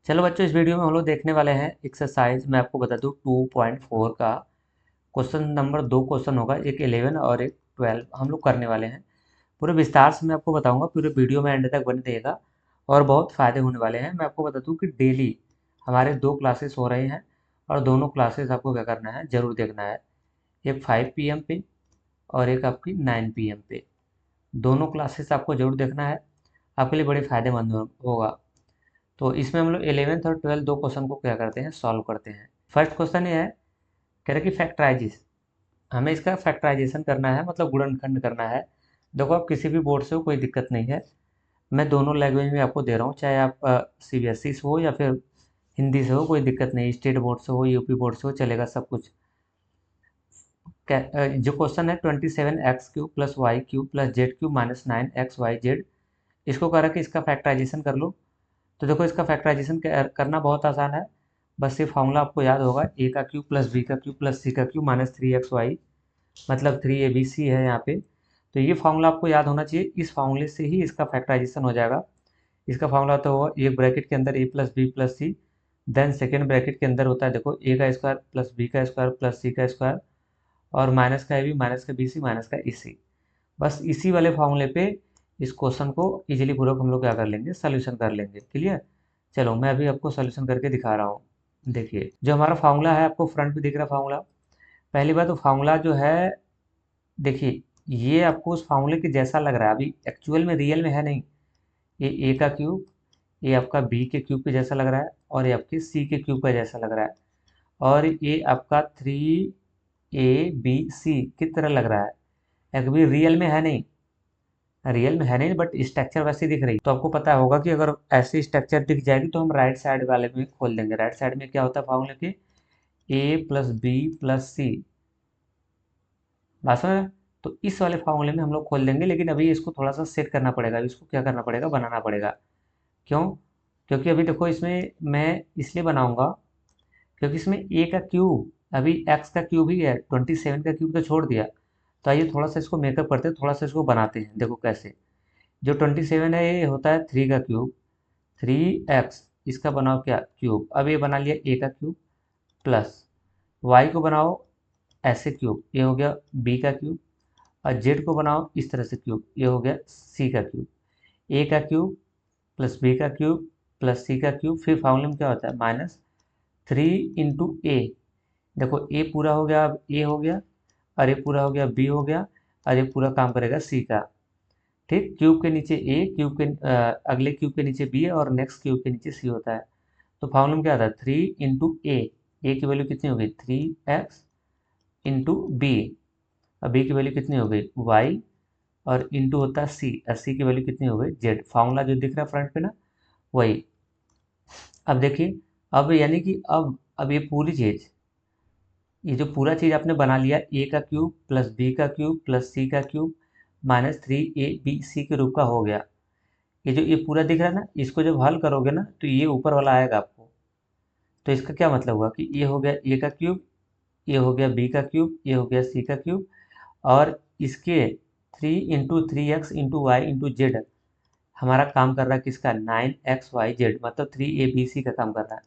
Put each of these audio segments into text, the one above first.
चलो बच्चों, इस वीडियो में हम लोग देखने वाले हैं एक्सरसाइज। मैं आपको बता दूं 2.4 का क्वेश्चन नंबर 2 क्वेश्चन होगा, एक 11 और एक 12 हम लोग करने वाले हैं। पूरे विस्तार से मैं आपको बताऊंगा, पूरे वीडियो में एंड तक बने रहिएगा और बहुत फ़ायदे होने वाले हैं। मैं आपको बता दूं कि डेली हमारे 2 क्लासेस हो रहे हैं और दोनों क्लासेस आपको क्या करना है, ज़रूर देखना है। एक 5 PM पे और एक आपकी 9 PM पे। दोनों क्लासेस आपको ज़रूर देखना है, आपके लिए बड़े फ़ायदेमंद होगा। तो इसमें हम लोग 11th और 12th दो क्वेश्चन को क्या करते हैं, सॉल्व करते हैं। फर्स्ट क्वेश्चन ये है, कह रहे कि फैक्टराइजेस, हमें इसका फैक्टराइजेशन करना है, मतलब गुणनखंड करना है। देखो, आप किसी भी बोर्ड से हो, कोई दिक्कत नहीं है। मैं दोनों लैंग्वेज में आपको दे रहा हूँ, चाहे आप CBSE से हो या फिर हिंदी से हो, कोई दिक्कत नहीं। स्टेट बोर्ड से हो, यूपी बोर्ड से हो, चलेगा सब कुछ। जो क्वेश्चन है 27x³ + y³ + z³ - 9xyz, इसको कह रहा कि इसका फैक्टराइजेशन कर लो। तो देखो, इसका फैक्टराइजेशन करना बहुत आसान है। बस ये फार्मूला आपको याद होगा, a³ + b³ + c³ - 3xy, मतलब 3abc है यहाँ पे। तो ये फार्मूला आपको याद होना चाहिए, इस फार्मूले से ही इसका फैक्टराइजेशन हो जाएगा। इसका फार्मूला तो होगा एक ब्रैकेट के अंदर a + b + c, then second bracket के अंदर होता है, देखो, a का स्क्वायर + b का स्क्वायर + c का स्क्वायर और माइनस का ab माइनस का bc माइनस का ec। बस इसी वाले फार्मूले पे इस क्वेश्चन को इजीली पूर्वक हम लोग क्या कर लेंगे, सोल्यूशन कर लेंगे। क्लियर? चलो, मैं अभी आपको सोल्यूशन करके दिखा रहा हूँ। देखिए, जो हमारा फार्मूला है, आपको फ्रंट पे दिख रहा फार्मूला। पहली बात तो फार्मूला जो है, देखिए, ये आपको उस फार्मूले के जैसा लग रहा है, अभी एक्चुअल में रियल में है नहीं। ये a का क्यूब, ये आपका b के क्यूब के जैसा लग रहा है और ये आपके c के क्यूब का जैसा लग रहा है, और ये आपका 3abc की तरह लग रहा है। अभी रियल में है नहीं, रियल में है नहीं, बट स्ट्रक्चर वैसे दिख रही। तो आपको पता होगा कि अगर ऐसी स्ट्रक्चर दिख जाएगी तो हम राइट साइड वाले में खोल देंगे। राइट साइड में क्या होता है फॉर्मूले के, a + b + c। बात समझ रहे हैं? तो इस वाले फार्मूले में हम लोग खोल देंगे, लेकिन अभी इसको थोड़ा सा सेट करना पड़ेगा, अभी इसको क्या करना पड़ेगा, बनाना पड़ेगा। क्यों? क्योंकि अभी देखो, इसमें मैं इसलिए बनाऊंगा क्योंकि इसमें a का क्यूब, अभी x का क्यूब ही है, 27 का क्यूब तो छोड़ दिया। तो आइए थोड़ा सा इसको मेकअप करते हैं, थोड़ा सा इसको बनाते हैं। देखो कैसे, जो 27 है ये होता है 3 का क्यूब, 3x, इसका बनाओ क्या, क्यूब। अब ये बना लिया a का क्यूब, प्लस y को बनाओ ऐसे क्यूब, ये हो गया b का क्यूब, और z को बनाओ इस तरह से क्यूब, ये हो गया c का क्यूब। a का क्यूब प्लस b का क्यूब प्लस c का क्यूब, फिर फॉर्मूले में क्या होता है, -3 × a। देखो, a पूरा हो गया, अब a हो गया, और ये पूरा हो गया, b हो गया, और ये पूरा काम करेगा c का। ठीक, क्यूब के नीचे a, क्यूब के अगले क्यूब के नीचे b है, और नेक्स्ट क्यूब के नीचे c होता है। तो फॉर्मूला में क्या आता है, 3 × a की वैल्यू कितनी हो गई, 3x × b, अब b की वैल्यू कितनी हो गई, y, और इंटू होता है c, और c की वैल्यू कितनी हो गई, z। फार्मूला जो दिख रहा है फ्रंट पे ना, वही। अब देखिए, अब यानी कि अब ये पूरी चीज़, ये जो पूरा चीज़ आपने बना लिया, a का क्यूब प्लस b का क्यूब प्लस c का क्यूब -3abc के रूप का हो गया। ये जो ये पूरा दिख रहा है ना, इसको जब हल करोगे ना तो ये ऊपर वाला आएगा आपको। तो इसका क्या मतलब हुआ कि ये हो गया a का क्यूब, ये हो गया b का क्यूब, ये हो गया c का क्यूब, और इसके 3 × 3x × y × z हमारा काम कर रहा है किसका, 9xyz, मतलब 3abc का काम कर रहा है।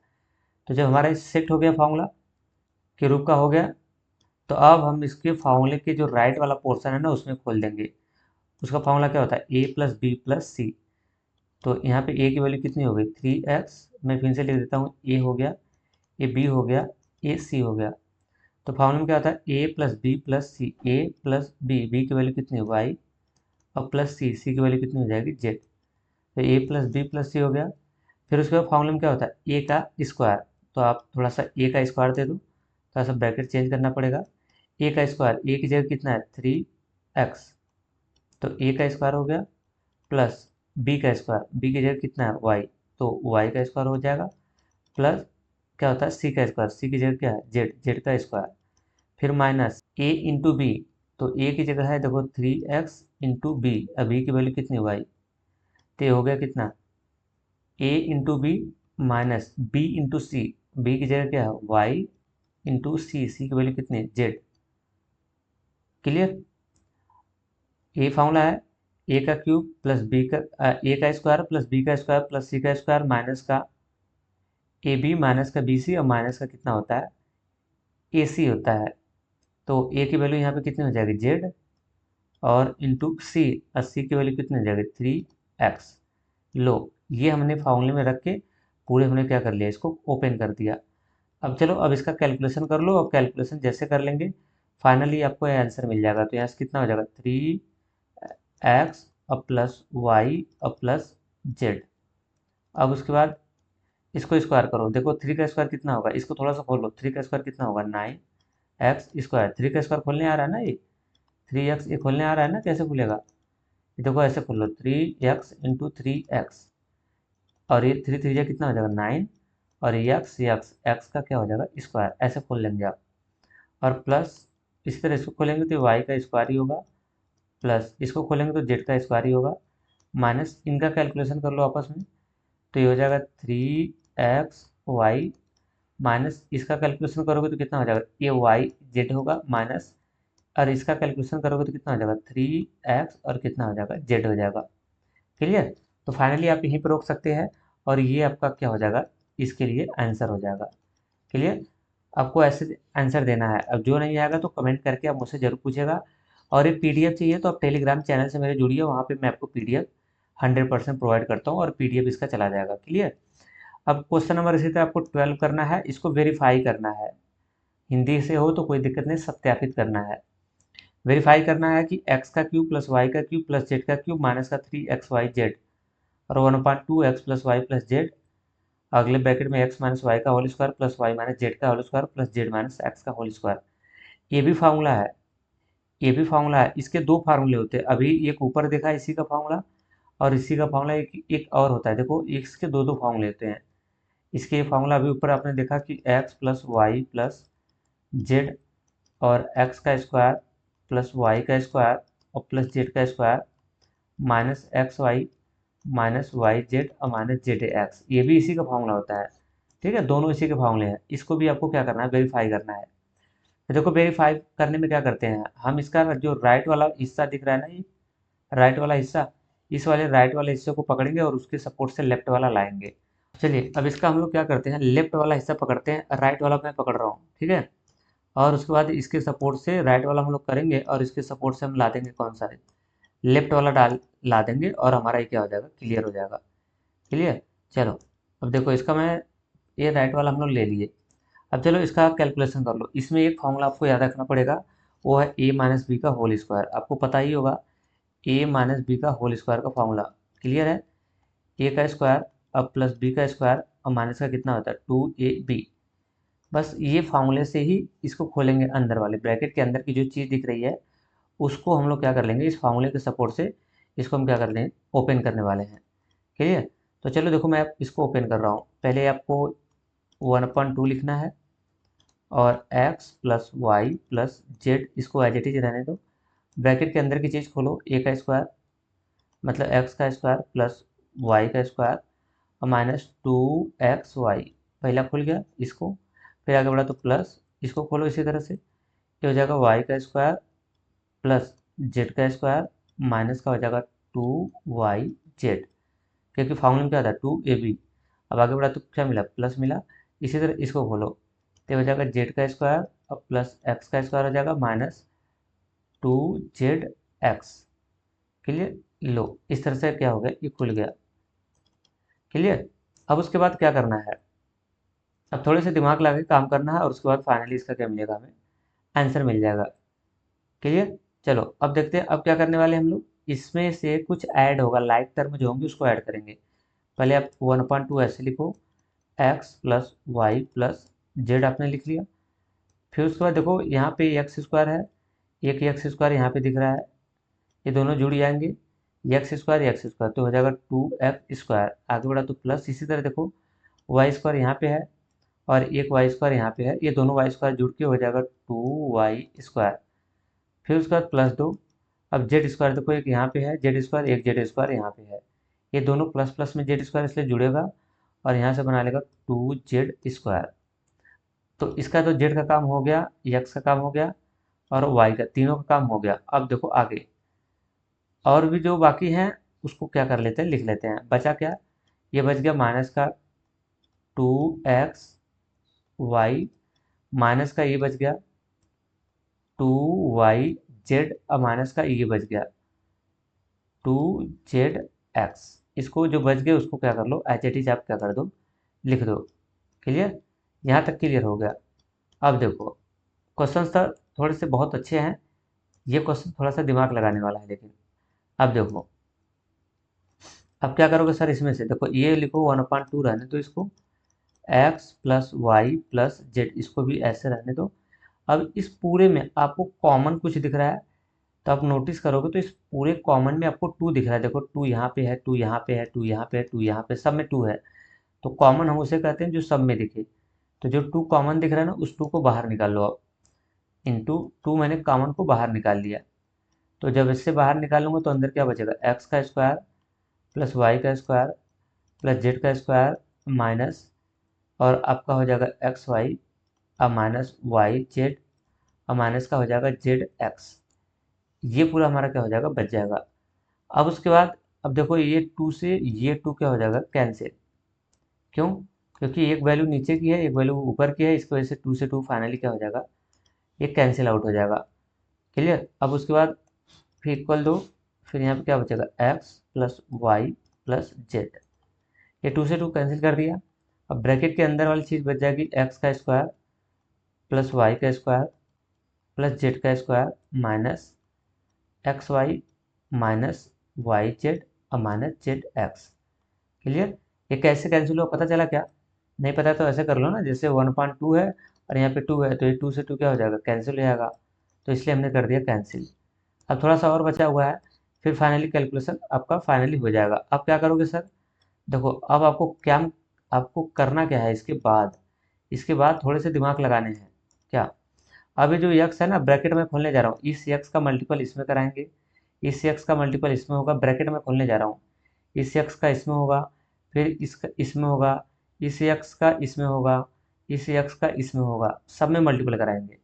तो जब हमारा सेट हो गया, फार्मूला के रूप का हो गया, तो अब हम इसके फार्मूले के जो राइट वाला पोर्शन है ना, उसमें खोल देंगे। उसका फार्मूला क्या होता है, a + b + c। तो यहाँ पे a की वैल्यू कितनी हो गई, 3x, मैं फिर से लिख देता हूँ, a हो गया, ये b हो गया, ये c हो गया। तो फार्मूला में क्या होता है, a + b + c, a + b की वैल्यू कितनी है, y, और प्लस c की वैल्यू कितनी हो जाएगी, z। तो a + b + c हो गया। फिर उसके बाद फार्मूला में क्या होता है, a का स्क्वायर। तो आप थोड़ा सा a का स्क्वायर दे दो, थोड़ा सा ब्रैकेट चेंज करना पड़ेगा। a का स्क्वायर, a की जगह कितना है, 3x, तो a का स्क्वायर हो गया, प्लस b का स्क्वायर, b की जगह कितना है, y, तो y का स्क्वायर हो जाएगा, प्लस क्या होता है, c का स्क्वायर, c की जगह क्या है, z का स्क्वायर, फिर माइनस a × b। तो a की जगह है, देखो, 3x × b, अब b की वैल्यू कितनी, y। तो ये हो गया कितना, a × b minus b × c, b की जगह क्या है, y × c की वैल्यू कितनी है, z। क्लियर? ये फार्मूला है, a का क्यूब प्लस b का a का स्क्वायर प्लस b का स्क्वायर प्लस c का स्क्वायर माइनस का ए बी माइनस का बी सी और माइनस का कितना होता है ए सी होता है। तो ए की वैल्यू यहाँ पे कितनी हो जाएगी जेड, और इंटू सी, 80 की वैल्यू कितनी हो जाएगी 3x। लो, ये हमने फार्मूले में रख के पूरे हमने क्या कर लिया, इसको ओपन कर दिया। अब चलो, अब इसका कैलकुलेशन कर लो, और कैलकुलेशन जैसे कर लेंगे फाइनली आपको ये आंसर मिल जाएगा। तो यहाँ से कितना हो जाएगा 3x और प्लस वाई और प्लस जेड। अब उसके बाद इसको स्क्वायर करो, देखो 3 का स्क्वायर कितना होगा, इसको थोड़ा सा खोलो, 3 का स्क्वायर कितना होगा 9x स्क्वायर। 3 का स्क्वायर खोलने आ रहा है ना, ये 3x ये खोलने आ रहा है ना, कैसे खुलेगा, ये देखो ऐसे खोल लो 3x इंटू 3x, और ये 3 3 कितना हो जाएगा 9, और ये x का क्या हो जाएगा स्क्वायर, ऐसे खोल लेंगे आप। और प्लस इसी तरह इसको खोलेंगे तो y का स्क्वायर ही होगा, प्लस इसको खोलेंगे तो z का स्क्वायर ही होगा, माइनस इनका कैलकुलेशन कर लो आपस में, तो ये हो जाएगा 3xy, माइनस इसका कैलकुलेशन करोगे तो कितना हो जाएगा, ये वाई जेड होगा, माइनस और इसका कैलकुलेशन करोगे तो कितना हो जाएगा 3x और कितना हो जाएगा जेड हो जाएगा। क्लियर। तो फाइनली आप यहीं पर रोक सकते हैं, और ये आपका क्या हो जाएगा, इसके लिए आंसर हो जाएगा। क्लियर। आपको ऐसे आंसर देना है। अब जो नहीं आएगा तो कमेंट करके आप मुझसे जरूर पूछेगा। और एक पीडीएफ चाहिए तो आप टेलीग्राम चैनल से मेरे जुड़िए, वहाँ पे मैं आपको पीडीएफ 100% प्रोवाइड करता हूँ, और पीडीएफ इसका चला जाएगा। क्लियर। अब क्वेश्चन नंबर इसी तरह आपको 12 करना है, इसको वेरीफाई करना है। हिंदी से हो तो कोई दिक्कत नहीं, सत्यापित करना है। वेरीफाई करना है कि एक्स का क्यूब प्लस वाई का क्यूब प्लस जेड का क्यूब माइनस का 3xy z और 1/2x plus Y plus Z, अगले ब्रैकेट में x माइनस वाई का whole square plus Y minus Z का whole square plus Z minus X का whole square. ये भी फार्मूला है, ये भी फार्मूला है। इसके दो फार्मूले होते हैं, अभी एक ऊपर देखा है इसी का फार्मूला, और इसी का फार्मूला एक और होता है। देखो इसके दो दो फार्मूले होते हैं। इसके फार्मूला अभी ऊपर आपने देखा कि x plus Y plus Z और एक्स का स्क्वायर प्लस वाई का स्क्वायर और प्लस जेड का square minus X Y minus Y Z और माइनस जेड एक्स, ये भी इसी का फार्मूला होता है। ठीक है, दोनों इसी के फार्मूले हैं। इसको भी आपको क्या करना है, वेरीफाई करना है। तो देखो वेरीफाई करने में क्या करते हैं हम, इसका जो राइट वाला हिस्सा दिख रहा है ना, ये राइट वाला हिस्सा, इस वाले राइट वाले हिस्से को पकड़ेंगे और उसके सपोर्ट से लेफ्ट वाला लाएंगे। चलिए अब इसका हम लोग क्या करते हैं, लेफ्ट वाला हिस्सा पकड़ते हैं, राइट वाला मैं पकड़ रहा हूँ, ठीक है। और उसके बाद इसके सपोर्ट से राइट वाला हम लोग करेंगे, और इसके सपोर्ट से हम ला देंगे कौन सा है, लेफ्ट वाला डाल ला देंगे, और हमारा ये क्या हो जाएगा, क्लियर हो जाएगा। क्लियर। चलो अब देखो इसका मैं, ये राइट वाला हम लोग ले लिए। अब चलो इसका कैलकुलेशन कर लो। इसमें एक फॉर्मूला आपको याद रखना पड़ेगा, वो है ए माइनस बी का होल स्क्वायर। आपको पता ही होगा ए माइनस बी का होल स्क्वायर का फॉर्मूला। क्लियर है। ए का स्क्वायर अब प्लस बी का स्क्वायर और माइनस का कितना होता है 2ab। बस ये फार्मूले से ही इसको खोलेंगे, अंदर वाले ब्रैकेट के अंदर की जो चीज़ दिख रही है उसको हम लोग क्या कर लेंगे, इस फार्मूले के सपोर्ट से इसको हम क्या कर लेंगे, ओपन करने वाले हैं। क्लियर। तो चलो देखो मैं इसको ओपन कर रहा हूँ। पहले आपको 1/2 लिखना है, और x plus Y plus Z, इसको एज इट इज रहने दो। ब्रैकेट के अंदर की चीज़ खोलो, ए का स्क्वायर मतलब x का स्क्वायर प्लस वाई का स्क्वायर और माइनस 2xy, पहला खुल गया इसको। फिर आगे बढ़ा तो प्लस, इसको खोलो इसी तरह से, ये हो जाएगा y का स्क्वायर प्लस जेड का स्क्वायर माइनस का हो जाएगा 2yz, क्योंकि फार्मूला में क्या था 2ab। अब आगे बढ़ा तो क्या मिला, प्लस मिला। इसी तरह इसको खोलो तो हो जाएगा जेड का स्क्वायर और प्लस एक्स का स्क्वायर हो जाएगा माइनस 2zx। क्लियर। लो इस तरह से क्या हो गया, ये खुल गया। क्लियर। अब उसके बाद क्या करना है, अब थोड़े से दिमाग लगा के काम करना है, और उसके बाद फाइनली इसका क्या मिलेगा, हमें आंसर मिल जाएगा। क्लियर। चलो अब देखते हैं अब क्या करने वाले हम लोग, इसमें से कुछ ऐड होगा, लाइक टर्म जो होंगे उसको ऐड करेंगे। पहले आप 1/2 ऐसे लिखो, X plus Y plus Z आपने लिख लिया। फिर उसके बाद देखो यहाँ पे एक्स स्क्वायर है, एक एक्स स्क्वायर यहाँ पे दिख रहा है, ये दोनों जुड़ जाएंगे, एक्स स्क्वायर तो हो जाएगा 2x स्क्वायर। आगे बढ़ा तो प्लस, इसी तरह देखो वाई स्क्वायर यहाँ पे है और एक वाई स्क्वायर यहाँ पे है, ये दोनों वाई स्क्वायर जुड़ के हो जाएगा 2y स्क्वायर। फिर उसके बाद प्लस दो। अब जेड स्क्वायर देखो, एक यहाँ पे है जेड स्क्वायर, एक जेड स्क्वायर यहाँ पे है, ये दोनों प्लस प्लस में जेड स्क्वायर इसलिए जुड़ेगा, और यहाँ से बना लेगा 2z स्क्वायर। तो इसका तो जेड का काम हो गया, एक्स का काम हो गया, और वाई का, तीनों का काम हो गया। अब देखो आगे और भी जो बाकी हैं उसको क्या कर लेते हैं, लिख लेते हैं। बचा क्या, ये बच गया माइनस का 2xy माइनस का ये बच गया 2yz, अब माइनस का ये बच गया 2zx। इसको जो बच गया उसको क्या कर लो, एच एट इज आप क्या कर दो, लिख दो। क्लियर, यहाँ तक क्लियर हो गया। अब देखो क्वेश्चन तो थोड़े से बहुत अच्छे हैं, ये क्वेश्चन थोड़ा सा दिमाग लगाने वाला है, लेकिन अब देखो अब क्या करोगे सर, इसमें से देखो ये लिखो 1/2 रहने दो इसको, X plus Y plus Z इसको भी ऐसे रहने दो। अब इस पूरे में आपको कॉमन कुछ दिख रहा है, तो आप नोटिस करोगे तो इस पूरे कॉमन में आपको टू दिख रहा है। देखो टू यहाँ पे है, टू यहाँ पे है, टू यहाँ पे है, टू यहाँ पे, सब में टू है। तो कॉमन हम उसे कहते हैं जो सब में दिखे। तो जो टू कॉमन दिख रहा है ना, उस टू को बाहर निकाल लो। अब इंटू टू मैंने कॉमन को बाहर निकाल लिया। तो जब इससे बाहर निकालूंगा तो अंदर क्या बचेगा, एक्स का स्क्वायर प्लस वाई का स्क्वायर प्लस जेड का स्क्वायर माइनस, और आपका हो जाएगा एक्स वाई अब माइनस वाई जेड, अब माइनस का हो जाएगा जेड एक्स। ये पूरा हमारा क्या हो जाएगा, बच जाएगा। अब उसके बाद अब देखो ये टू से ये टू क्या हो जाएगा, कैंसिल। क्यों, क्योंकि एक वैल्यू नीचे की है एक वैल्यू ऊपर की है, इसकी वजह से टू से टू फाइनली क्या हो जाएगा, ये कैंसिल आउट हो जाएगा। क्लियर, अब उसके बाद फिर इक्वल दो, फिर यहाँ पे क्या बचेगा, X plus Y plus Z. ये टू से टू कैंसिल कर दिया। अब ब्रैकेट के अंदर वाली चीज़ बच जाएगी, एक्स का स्क्वायर प्लस वाई का स्क्वायर प्लस जेड का square minus X Y minus Y Z और माइनस जेड एक्स। क्लियर, ये कैसे कैंसिल हुआ पता चला क्या, नहीं पता तो ऐसे कर लो ना, जैसे 1/2 है और यहाँ पे 2 है, तो ये 2 से 2 क्या हो जाएगा, कैंसिल हो जाएगा। तो इसलिए हमने कर दिया कैंसिल। अब थोड़ा सा और बचा हुआ है, फिर फाइनली कैलकुलेशन आपका फाइनली हो जाएगा। अब क्या करोगे सर, देखो अब आपको करना क्या है, इसके बाद थोड़े से दिमाग लगाने हैं। क्या, अभी जो यक्स है ना, ब्रैकेट में खोलने जा रहा हूँ, इस यक्स का मल्टीपल इसमें कराएंगे, इस यक्स का मल्टीपल इसमें होगा, ब्रैकेट में खोलने जा रहा हूँ, इस यक्स का इसमें होगा, फिर इसका इसमें होगा, इस यक्स का इसमें होगा, इस यक्स का इसमें होगा, सब में मल्टीपल कराएंगे।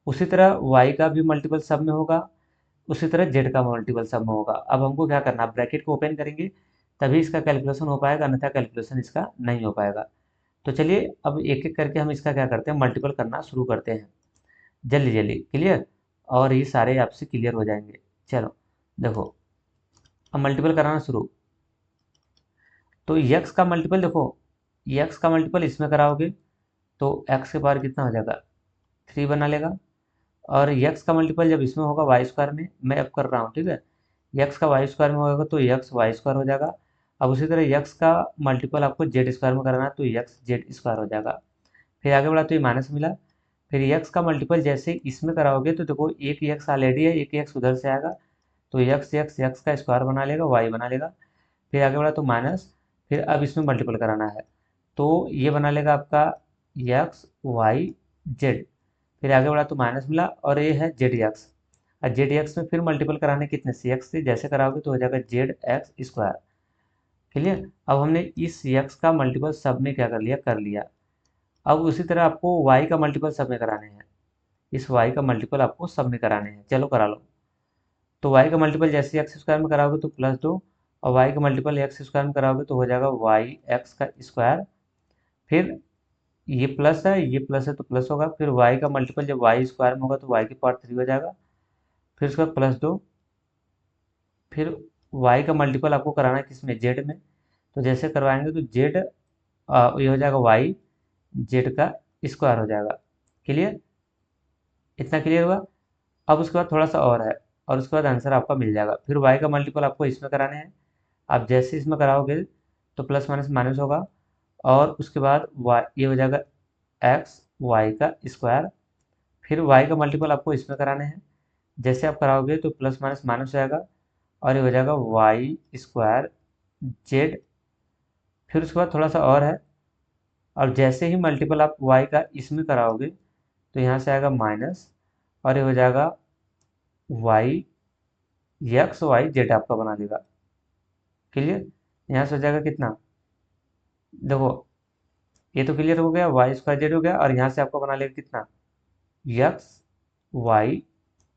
उसी तरह वाई का भी मल्टीपल सब में होगा, उसी तरह जेड का मल्टीपल सब में होगा। अब हमको क्या करना है, ब्रैकेट को ओपन करेंगे तभी इसका कैलकुलेशन हो पाएगा, अन्यथा कैलकुलेशन इसका नहीं हो पाएगा। तो चलिए अब एक एक करके हम इसका क्या करते हैं, मल्टीपल करना शुरू करते हैं जल्दी जल्दी। क्लियर, और ये सारे आपसे क्लियर हो जाएंगे। चलो देखो, अब मल्टीपल कराना शुरू। तो यक्स का मल्टीपल देखो, यक्स का मल्टीपल इसमें कराओगे तो एक्स के पावर कितना हो जाएगा, 3 बना लेगा। और यक्स का मल्टीपल जब इसमें होगा वाई स्क्वायर में, मैं अब कर रहा हूँ ठीक है, यक्स का वाई स्क्वायर में होगा तो यक्स वाई स्क्वायर हो जाएगा। अब उसी तरह यक्स का मल्टीपल आपको जेड स्क्वायर में कराना है तो यक्स जेड स्क्वायर हो जाएगा। फिर आगे बढ़ा तो ये माइनस मिला। फिर यक्स का मल्टीपल जैसे इसमें कराओगे तो देखो एक यक्स ऑलरेडी है, एक यक्स उधर से आएगा, तो यक्स यक्स यक्स का स्क्वायर बना लेगा, वाई बना लेगा। फिर आगे बढ़ा तो माइनस, फिर अब इसमें मल्टीपल कराना है तो ये बना लेगा आपका यक्स वाई जेड। फिर आगे बढ़ा तो माइनस मिला और ये है जेड एक्स, और जेड एक्स में फिर मल्टीपल कराने कितने से, एक्स से जैसे कराओगे तो हो जाएगा जेड एक्स स्क्वायर। क्लियर, अब हमने इस यक्स का मल्टीपल सब में क्या कर लिया, कर लिया। अब उसी तरह आपको y का मल्टीपल सब में कराने हैं, इस y का मल्टीपल आपको सब में कराने हैं, चलो करा लो। तो y का मल्टीपल जैसे एक्स स्क्वायर में कराओगे तो प्लस दो, और y का मल्टीपल एक्स स्क्वायर में कराओगे तो हो जाएगा वाई एक्स का स्क्वायर। फिर ये प्लस है तो प्लस होगा, फिर y का मल्टीपल जब वाई स्क्वायर में होगा तो y की पावर 3 हो जाएगा। फिर उसका प्लस दो, फिर y का मल्टीपल आपको कराना है किसमें, जेड में। तो जैसे करवाएंगे तो जेड ये हो जाएगा वाई जेड का स्क्वायर हो जाएगा। क्लियर, इतना क्लियर हुआ। अब उसके बाद थोड़ा सा और है, और उसके बाद आंसर आपका मिल जाएगा। फिर y का मल्टीपल आपको इसमें कराने हैं, आप जैसे इसमें कराओगे तो प्लस माइनस माइनस होगा, और उसके बाद y ये हो जाएगा एक्स वाई का स्क्वायर। फिर y का मल्टीपल आपको इसमें कराने हैं, जैसे आप कराओगे तो प्लस माइनस माइनस हो जाएगा, और ये हो जाएगा वाई स्क्वायर जेड। फिर उसके बाद थोड़ा सा और है, और जैसे ही मल्टीपल आप y का इसमें कराओगे तो यहाँ से आएगा माइनस, और ये हो जाएगा वाई एक्स वाई जेड आपका बना देगा। क्लियर, यहाँ से हो जाएगा कितना, देखो ये तो क्लियर हो गया, वाई स्क्वायर जेड हो गया, और यहाँ से आपको बना लेगा कितना, एक्स वाई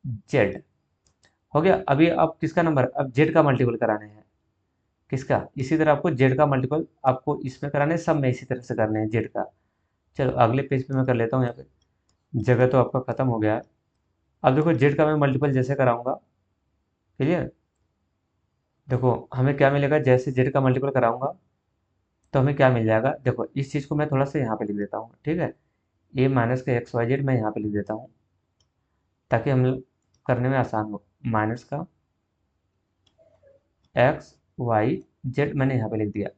जेड हो गया। अभी अब किसका नंबर, अब जेड का मल्टीपल कराने हैं। किसका, इसी तरह आपको जेड का मल्टीपल आपको इसमें कराने सब में इसी तरह से करने हैं जेड का। चलो अगले पेज पे मैं कर लेता हूँ, यहाँ पे जगह तो आपका खत्म हो गया है। अब देखो जेड का मैं मल्टीपल जैसे कराऊंगा, क्लियर। देखो हमें क्या मिलेगा, जैसे जेड का मल्टीपल कराऊंगा तो हमें क्या मिल जाएगा, देखो इस चीज़ को मैं थोड़ा सा यहाँ पे लिख देता हूँ, ठीक है। ए माइनस का एक्स वाई जेड मैं यहाँ पे लिख देता हूँ ताकि हम करने में आसान हो। माइनस का एक्स वाई जेड मैंने यहाँ पे लिख दिया,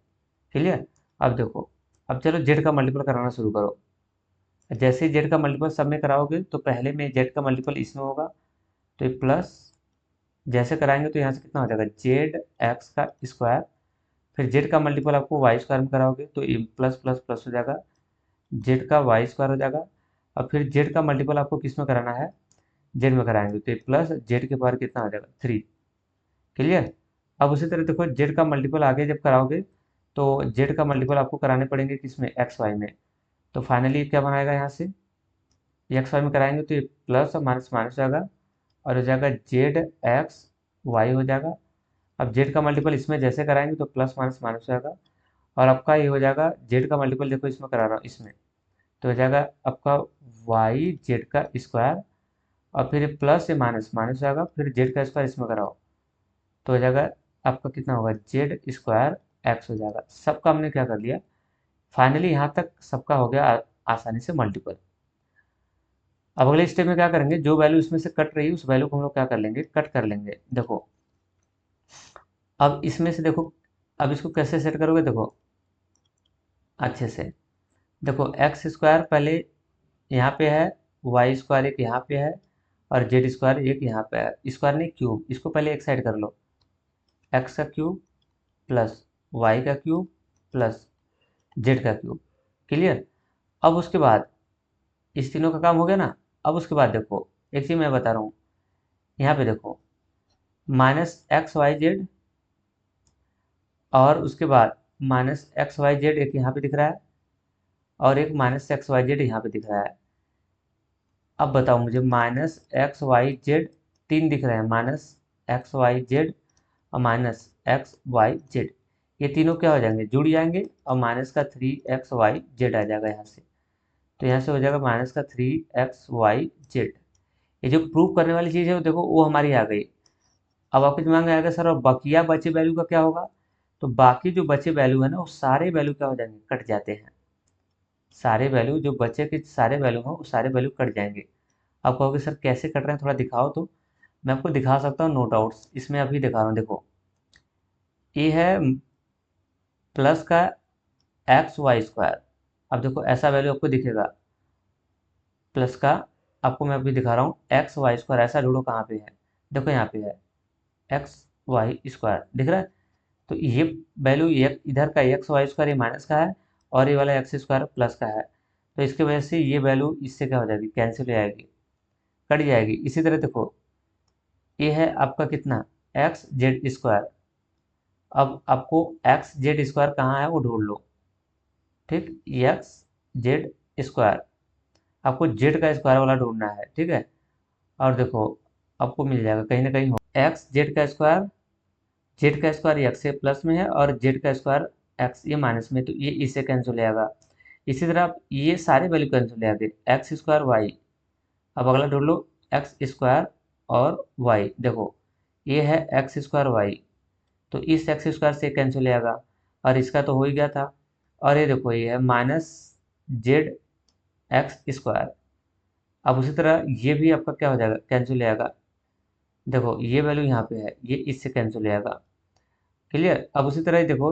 क्लियर। अब देखो, अब चलो जेड का मल्टीपल कराना शुरू करो। जैसे ही जेड का मल्टीपल सब में कराओगे तो पहले में जेड का मल्टीपल इसमें होगा, तो ये प्लस, जैसे कराएंगे तो यहाँ से कितना हो जाएगा, जेड एक्स का स्क्वायर। फिर जेड का मल्टीपल आपको वाई स्क्वायर में कराओगे तो ये प्लस प्लस प्लस हो जाएगा, जेड का वाई स्क्वायर हो जाएगा। और फिर जेड का मल्टीपल आपको किस में कराना है, जेड में कराएंगे तो ये प्लस जेड के पावर कितना हो जाएगा, 3, क्लियर। अब उसी तरह देखो जेड का मल्टीपल आगे जब कराओगे तो जेड का मल्टीपल आपको कराने पड़ेंगे किसमें, एक्स वाई में। तो फाइनली क्या बनाएगा, यहाँ से एक्स वाई में कराएंगे तो ये प्लस और माइनस माइनस हो जाएगा और हो जाएगा जेड एक्स वाई हो जाएगा। अब जेड का मल्टीपल इसमें जैसे कराएंगे तो प्लस माइनस माइनस हो जाएगा और आपका ये हो जाएगा जेड का मल्टीपल, देखो इसमें करा रहा हूँ इसमें, तो हो जाएगा आपका वाई जेड का स्क्वायर और फिर ये प्लस से माइनस माइनस हो जाएगा, फिर जेड का स्क्वायर इसमें कराओ तो हो जाएगा आपका कितना होगा, जेड स्क्वायर एक्स हो जाएगा। सबका हमने क्या कर लिया, फाइनली यहाँ तक सबका हो गया आसानी से मल्टीपल। अब अगले स्टेप में क्या करेंगे, जो वैल्यू इसमें से कट रही है उस वैल्यू को हम लोग क्या कर लेंगे, कट कर लेंगे। देखो अब इसमें से देखो, अब इसको कैसे सेट करोगे, देखो अच्छे से। देखो एक्स स्क्वायर पहले यहाँ पे है, वाई स्क्वायर एक यहाँ पे है और जेड स्क्वायर एक यहाँ पे है, स्क्वायर नहीं क्यूब, इसको पहले एक साइड कर लो। एक्स का क्यूब प्लस वाई का क्यूब प्लस जेड का क्यूब, क्लियर। अब उसके बाद इस तीनों का काम हो गया ना। अब उसके बाद देखो एक चीज़ मैं बता रहा हूँ, यहाँ पे देखो माइनस एक्स वाई जेड और उसके बाद माइनस एक्स वाई जेड एक यहाँ पे दिख रहा है और एक माइनस एक्स वाई जेड यहाँ पे दिख रहा है। अब बताओ मुझे, माइनस एक्स वाई जेड तीन दिख रहे हैं, माइनस एक्स वाई जेड और माइनस एक्स वाई जेड, ये तीनों क्या हो जाएंगे, जुड़ जाएंगे और माइनस का 3xy जेड आ जाएगा यहाँ से। तो यहाँ से हो जाएगा माइनस का 3xy जेड। ये जो प्रूव करने वाली चीज़ है वो देखो वो हमारी आ गई। अब आपके दिमाग में आएगा सर और बकिया बचे वैल्यू का क्या होगा, तो बाकी जो बचे वैल्यू है ना वो सारे वैल्यू क्या हो जाएंगे, कट जाते हैं। सारे वैल्यू जो बचे के सारे वैल्यू हो वो सारे वैल्यू कट जाएंगे। आप कहोगे सर कैसे कट रहे हैं, थोड़ा दिखाओ तो। मैं आपको दिखा सकता हूँ, नो डाउट्स इसमें अभी दिखा रहा हूँ। देखो ये है प्लस का एक्स वाई स्क्वायर। अब देखो ऐसा वैल्यू आपको दिखेगा प्लस का, आपको मैं अभी दिखा रहा हूँ एक्स वाई स्क्वायर, ऐसा ढूंढो कहाँ पे है, देखो यहाँ पे है एक्स वाई स्क्वायर दिख रहा है। तो ये वैल्यू इधर का एक्स वाई स्क्वायर ये माइनस का है और ये वाला एक्स स्क्वायर प्लस का है, तो इसकी वजह से ये वैल्यू इससे क्या हो जाएगी, कैंसिल हो जाएगी, कट जाएगी। इसी तरह देखो ये है आपका कितना, एक्स जेड स्क्वायर। अब आपको एक्स जेड स्क्वायर कहाँ है वो ढूंढ लो, ठीक। एक्स जेड स्क्वायर आपको जेड का स्क्वायर वाला ढूंढना है, ठीक है। और देखो आपको मिल जाएगा कहीं ना कहीं हो, एक्स जेड का स्क्वायर, जेड का स्क्वायर एक्स ए प्लस में है और जेड का स्क्वायर एक्स ए माइनस में, तो ये इससे कैंसिल हो जाएगा। इसी तरह आप ये सारे वैल्यू कैंसिल हो जाएंगे, एक्स स्क्वायर वाई। अब अगला ढूंढ लो एक्स स्क्वायर और वाई, देखो ये है एक्स स्क्वायर वाई, तो इस एक्स स्क्वायर से कैंसिल हो जाएगा और इसका तो हो ही गया था। और ये देखो ये है माइनस जेड एक्स स्क्वायर। अब उसी तरह ये भी आपका क्या हो जाएगा, कैंसिल हो जाएगा। देखो ये वैल्यू यहाँ पे है, ये इससे कैंसिल हो जाएगा, क्लियर। अब उसी तरह ही देखो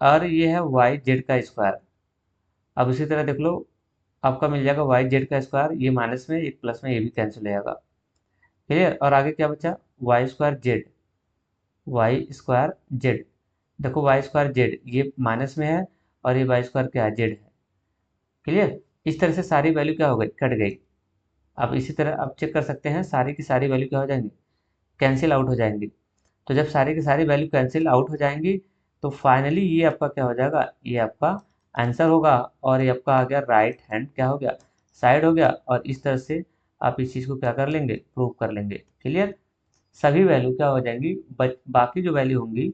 और ये है वाई जेड का स्क्वायर। अब उसी तरह देख लो आपका मिल जाएगा वाई जेड का स्क्वायर, ये माइनस में एक प्लस में ये भी कैंसिल हो जाएगा, क्लियर। और आगे क्या बचा, Y square Z, Y square Z, देखो वाई स्क्वायर जेड ये माइनस में है और ये वाई स्क्वायर क्या है, जेड है, क्लियर। इस तरह से सारी वैल्यू क्या हो गई, कट गई। अब इसी तरह आप चेक कर सकते हैं सारी की सारी वैल्यू क्या हो जाएंगी, कैंसिल आउट हो जाएंगी। तो जब सारी की सारी वैल्यू कैंसिल आउट हो जाएंगी तो फाइनली ये आपका क्या हो जाएगा, ये आपका आंसर होगा और ये आपका आ गया राइट हैंड क्या हो गया, साइड हो गया। और इस तरह से आप इस चीज़ को क्या कर लेंगे, प्रूव कर लेंगे, क्लियर। सभी वैल्यू क्या हो जाएंगी, बाकी जो वैल्यू होंगी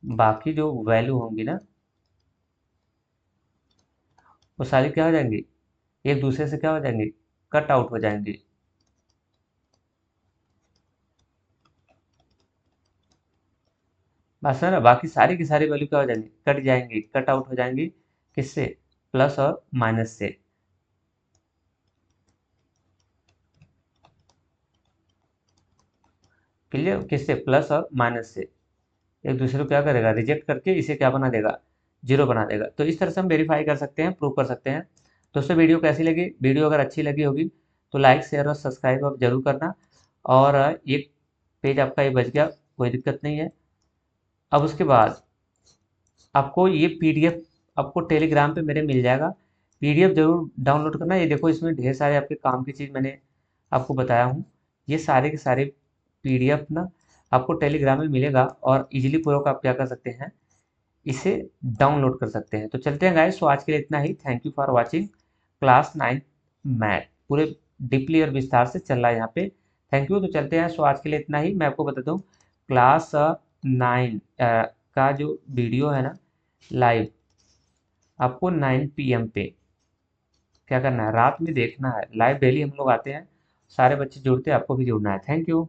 बाकी जो वैल्यू होंगी ना वो सारी क्या हो जाएंगी, एक दूसरे से क्या हो जाएंगी, कट आउट हो जाएंगी। बस है ना, बाकी सारी की सारी वैल्यू क्या हो जाएंगी, कट जाएंगी, कट आउट हो जाएंगी। किससे, प्लस और माइनस से। क्लियर, किससे, प्लस और माइनस से। एक दूसरे को क्या करेगा, रिजेक्ट करके इसे क्या बना देगा, जीरो बना देगा। तो इस तरह से हम वेरीफाई कर सकते हैं, प्रूव कर सकते हैं। दोस्तों वीडियो कैसी लगी, वीडियो अगर अच्छी लगी होगी तो लाइक शेयर और सब्सक्राइब आप जरूर करना। और एक पेज आपका ये बच गया, कोई दिक्कत नहीं है। अब उसके बाद आपको ये पीडीएफ आपको टेलीग्राम पे मेरे मिल जाएगा, पीडीएफ जरूर डाउनलोड करना। ये देखो इसमें ढेर सारे आपके काम की चीज़ मैंने आपको बताया हूँ। ये सारे के सारे पीडीएफ ना आपको टेलीग्राम में मिलेगा, और इजीली पूर्वक आप क्या कर सकते हैं, इसे डाउनलोड कर सकते हैं। तो चलते हैं गाइस, तो आज के लिए इतना ही। Thank you for watching class 9 math, पूरे डीपली और विस्तार से चल रहा है यहाँ पे। Thank you. तो चलते हैं, सो आज के लिए इतना ही। मैं आपको बता दूँ, क्लास 9 का जो वीडियो है ना लाइव, आपको 9 PM पे क्या करना है, रात में देखना है। लाइव डेली हम लोग आते हैं, सारे बच्चे जुड़ते हैं, आपको भी जुड़ना है। Thank you.